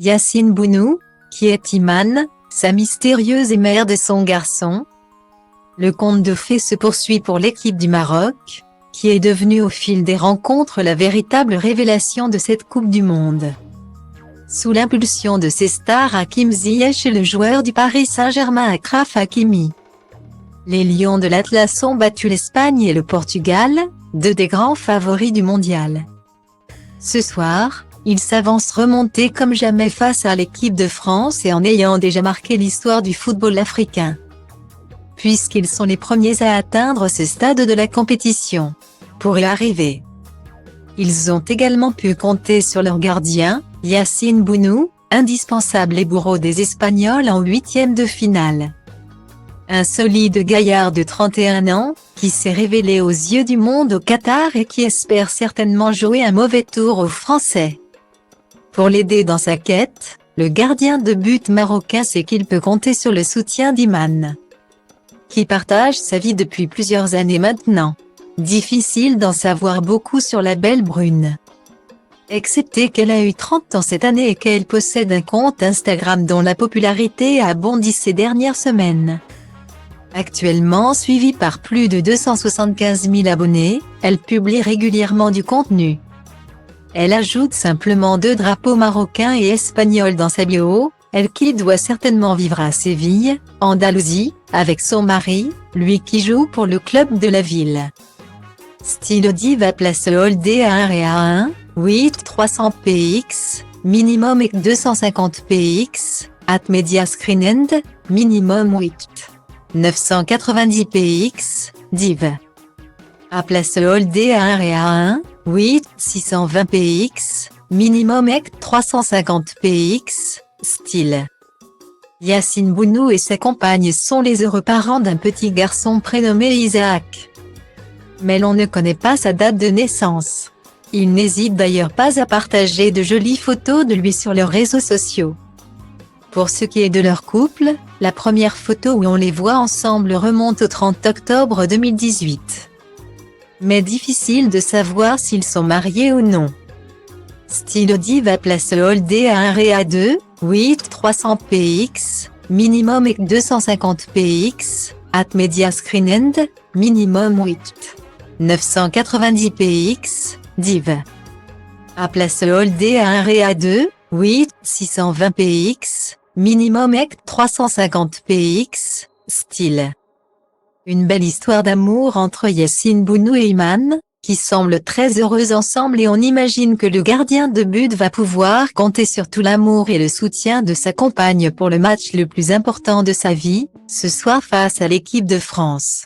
Yacine Bounou, qui est Iman, sa mystérieuse mère de son garçon. Le conte de fées se poursuit pour l'équipe du Maroc, qui est devenue au fil des rencontres la véritable révélation de cette Coupe du Monde. Sous l'impulsion de ses stars Hakim Ziyech et le joueur du Paris Saint-Germain Achraf Hakimi, les Lions de l'Atlas ont battu l'Espagne et le Portugal, deux des grands favoris du mondial. Ce soir, ils s'avancent remontés comme jamais face à l'équipe de France et en ayant déjà marqué l'histoire du football africain, puisqu'ils sont les premiers à atteindre ce stade de la compétition. Pour y arriver, ils ont également pu compter sur leur gardien, Yacine Bounou, indispensable et bourreau des Espagnols en huitième de finale. Un solide gaillard de 31 ans, qui s'est révélé aux yeux du monde au Qatar et qui espère certainement jouer un mauvais tour aux Français. Pour l'aider dans sa quête, le gardien de but marocain sait qu'il peut compter sur le soutien d'Iman, qui partage sa vie depuis plusieurs années maintenant. Difficile d'en savoir beaucoup sur la belle brune, excepté qu'elle a eu 30 ans cette année et qu'elle possède un compte Instagram dont la popularité a bondi ces dernières semaines. Actuellement suivie par plus de 275 000 abonnés, elle publie régulièrement du contenu. Elle ajoute simplement 2 drapeaux marocains et espagnols dans sa bio, elle qui doit certainement vivre à Séville, Andalousie, avec son mari, lui qui joue pour le club de la ville. Style diva place holdé à 1 et à 1, 8 300 px, minimum et 250 px, at media screen end, minimum 8. 990 px, div. À place holdé à 1 et à 1, 8 620 px, minimum et 350 px, style. Yacine Bounou et sa compagne sont les heureux parents d'un petit garçon prénommé Isaac. Mais l'on ne connaît pas sa date de naissance. Ils n'hésitent d'ailleurs pas à partager de jolies photos de lui sur leurs réseaux sociaux. Pour ce qui est de leur couple, la première photo où on les voit ensemble remonte au 30 octobre 2018. Mais difficile de savoir s'ils sont mariés ou non. Style diva place holdé à 1 et à 2, 8 300 px, minimum et 250 px, at media screen end, minimum 8. 990 px, div. À place holdé à 1 et à 2, 8 620 px, minimum et 350 px, style. Une belle histoire d'amour entre Yacine Bounou et Iman, qui semblent très heureux ensemble et on imagine que le gardien de but va pouvoir compter sur tout l'amour et le soutien de sa compagne pour le match le plus important de sa vie, ce soir face à l'équipe de France.